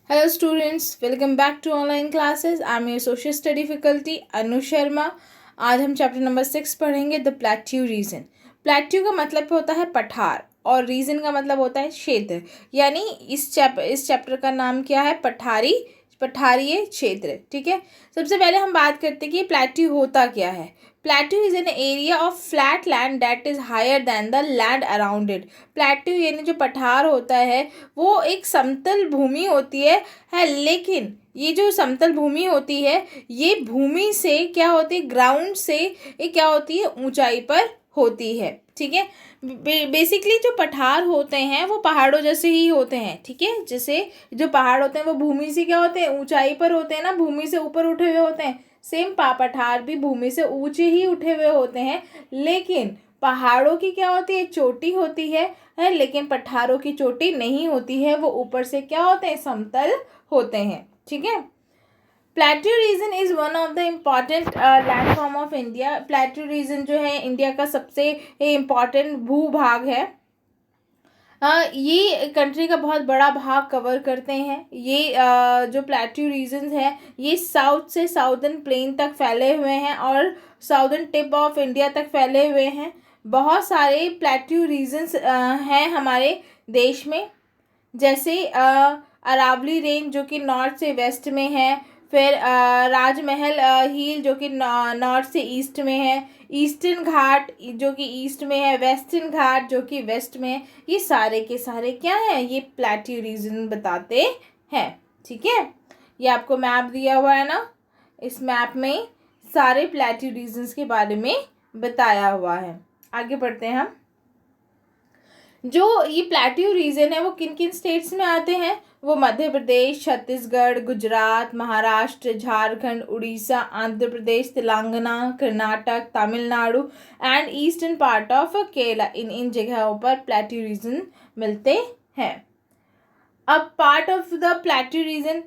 Hello students, welcome back to online classes. I am your social study faculty Anu Sharma. आज हम chapter number 6 पढ़ेंगे, the plateau reason. Plateau का मतलब होता है पठार और रीजन का मतलब होता है क्षेत्र। यानी इस चैप्टर का नाम क्या है? पठारीय क्षेत्र। ठीक है, सबसे पहले हम बात करते हैं कि प्लेट्यू होता क्या है। Plateau is an area of flat land that is higher than the land around it. Plateau यानी जो पठार होता है वो एक समतल भूमि होती है, लेकिन ये जो समतल भूमि होती है ये भूमि से क्या होती है, ग्राउंड से ये क्या होती है, ऊंचाई पर होती है। ठीक है, बेसिकली जो पठार होते हैं वो पहाड़ों जैसे ही होते हैं। ठीक है, जैसे जो पहाड़ होते हैं वो भूमि से क्या होते हैं, ऊंचाई पर होते हैं ना, भूमि से ऊपर उठे हुए होते हैं। सेम पठार भी भूमि से ऊंचे ही उठे हुए होते हैं, लेकिन पहाड़ों की क्या होती है, चोटी होती है, लेकिन पठारों की चोटी नहीं होती है, वो ऊपर से क्या होते हैं, समतल होते हैं। ठीक है, plateau region is one of the important landform of India. Plateau region जो है इंडिया का सबसे इम्पॉर्टेंट भूभाग है। ये कंट्री का बहुत बड़ा भाग कवर करते हैं। ये जो प्लेट्यू रीजन्स है ये साउथ से साउदर्न प्लेन तक फैले हुए हैं और साउदर्न टिप ऑफ इंडिया तक फैले हुए हैं। बहुत सारे प्लेट्यू रीजन्स हैं हमारे देश में, जैसे अरावली रेंज जो कि नॉर्थ से वेस्ट में है, फिर राजमहल हिल जो कि नॉर्थ से ईस्ट में है, ईस्टर्न घाट जो कि ईस्ट में है, वेस्टर्न घाट जो कि वेस्ट में है। ये सारे के सारे क्या हैं, ये प्लेट्यू रीजन बताते हैं। ठीक है, ये आपको मैप दिया हुआ है ना, इस मैप में सारे प्लेट्यू रीजन्स के बारे में बताया हुआ है। आगे बढ़ते हैं हम। जो ये प्लेट्यू रीजन है वो किन किन स्टेट्स में आते हैं, वो Madhya Pradesh, Chhattisgarh, Gujarat, Maharashtra, Jharkhand, Orissa, Andhra Pradesh, Telangana, Karnataka, Tamil Nadu and eastern part of Kerala, इन जगहों पर प्लेट्यू रीजन मिलते हैं। अब part of the plateau region,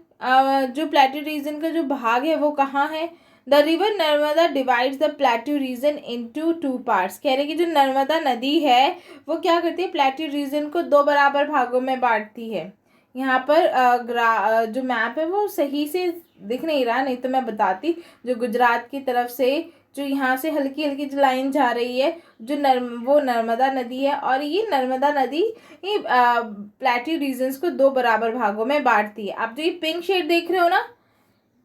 जो प्लेट्यू रीजन का जो भाग है वो कहाँ है? The river Narmada divides the plateau region into two parts. कह रहे कि जो नर्मदा नदी है वो क्या करती है, प्लेट्यू रीजन को दो बराबर भागों में बांटती है। यहाँ पर जो मैप है वो सही से दिख नहीं रहा, नहीं तो मैं बताती। जो गुजरात की तरफ से जो यहाँ से हल्की हल्की जो लाइन जा रही है, जो वो नर्मदा नदी है, और ये नर्मदा नदी ये प्लेट्यू रीजन्स को दो बराबर भागों में बांटती है। आप जो ये पिंक शेड देख रहे हो ना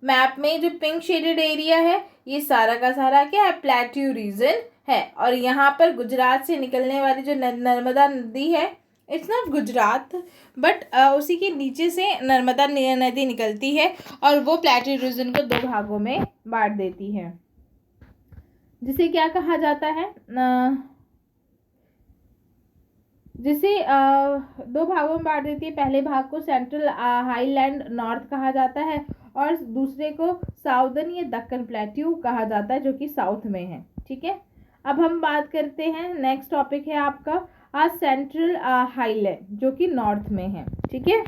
मैप में, जो पिंक शेडेड एरिया है ये सारा का सारा क्या है, प्लेट्यू रीजन है। और यहाँ पर गुजरात से निकलने वाली जो नर्मदा नदी है, इट्स नॉट गुजरात बट उसी के नीचे से नर्मदा नदी निकलती है और वो प्लेट्यू रीजन को दो भागों में बांट देती है, जिसे क्या कहा जाता है, जिसे दो भागों में बांट देती है। पहले भाग को सेंट्रल हाईलैंड नॉर्थ कहा जाता है और दूसरे को साउदर्न या दक्कन प्लेट्यू कहा जाता है, जो कि साउथ में है। ठीक है, अब हम बात करते हैं, नेक्स्ट टॉपिक है आपका सेंट्रल हाईलैंड जो कि नॉर्थ में है। ठीक है,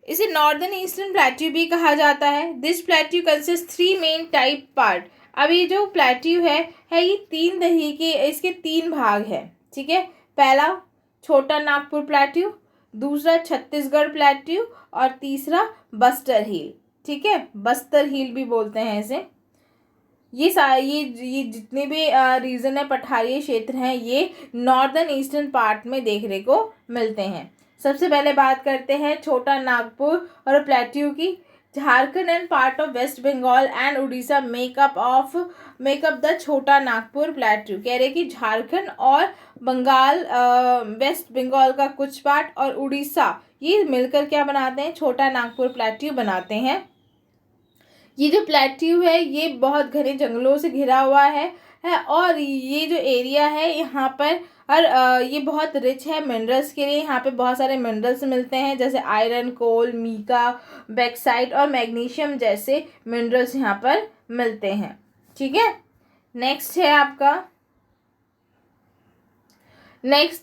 इसे नॉर्दर्न ईस्टर्न प्लेट्यू भी कहा जाता है। This plateau consist three main type part. अब ये जो प्लेट्यू है ये तीन तरीके, इसके तीन भाग हैं। ठीक है, पहला छोटा नागपुर प्लेट्यू, दूसरा छत्तीसगढ़ प्लेट्यू और तीसरा बस्तर हिल। ठीक है, बस्तर हिल भी बोलते हैं इसे। ये जितने भी रीजन है, पठारीय क्षेत्र हैं, ये नॉर्दर्न ईस्टर्न पार्ट में देखने को मिलते हैं। सबसे पहले बात करते हैं छोटा नागपुर और प्लेट्यू की। Jharkhand and part of West Bengal and Orissa make up the Chota Nagpur plateau. कह रहे कि झारखंड और बंगाल, वेस्ट बंगाल का कुछ पार्ट और उड़ीसा, ये मिलकर क्या बनाते हैं, छोटा नागपुर प्लेट्यू बनाते हैं। ये जो प्लेट्यू है ये बहुत घने जंगलों से घिरा हुआ है और ये जो एरिया है यहाँ पर ये बहुत रिच है मिनरल्स के लिए। यहाँ पे बहुत सारे मिनरल्स मिलते हैं, जैसे आयरन, कोल, मीका, बैक्साइट और मैग्नीशियम जैसे मिनरल्स यहाँ पर मिलते हैं। ठीक है, नेक्स्ट है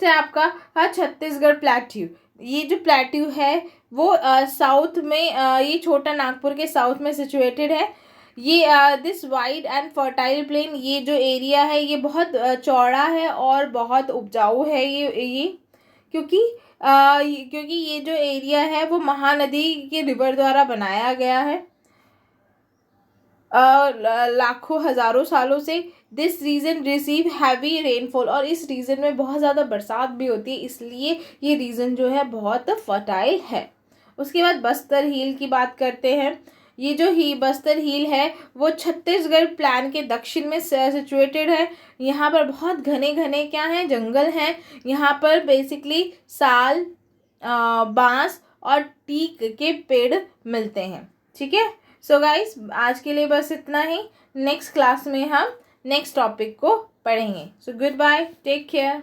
आपका छत्तीसगढ़ प्लेट्यू। ये जो प्लेट्यू है वो साउथ में, ये छोटा नागपुर के साउथ में सिचुएटेड है। ये this wide and fertile plain, ये जो एरिया है ये बहुत चौड़ा है और बहुत उपजाऊ है। क्योंकि क्योंकि ये जो एरिया है वो महानदी के रिवर द्वारा बनाया गया है लाखों हज़ारों सालों से। This region receive heavy rainfall, और इस रीजन में बहुत ज़्यादा बरसात भी होती है, इसलिए ये रीजन जो है बहुत फर्टाइल है। उसके बाद बस्तर हिल की बात करते हैं। ये जो बस्तर हिल है वो छत्तीसगढ़ प्लान के दक्षिण में सिचुएटेड है। यहाँ पर बहुत घने घने क्या हैं, जंगल हैं। यहाँ पर बेसिकली साल, बांस और टीक के पेड़ मिलते हैं। ठीक है, सो गाइस आज के लिए बस इतना ही। नेक्स्ट क्लास में हम नेक्स्ट टॉपिक को पढ़ेंगे। So goodbye, take care.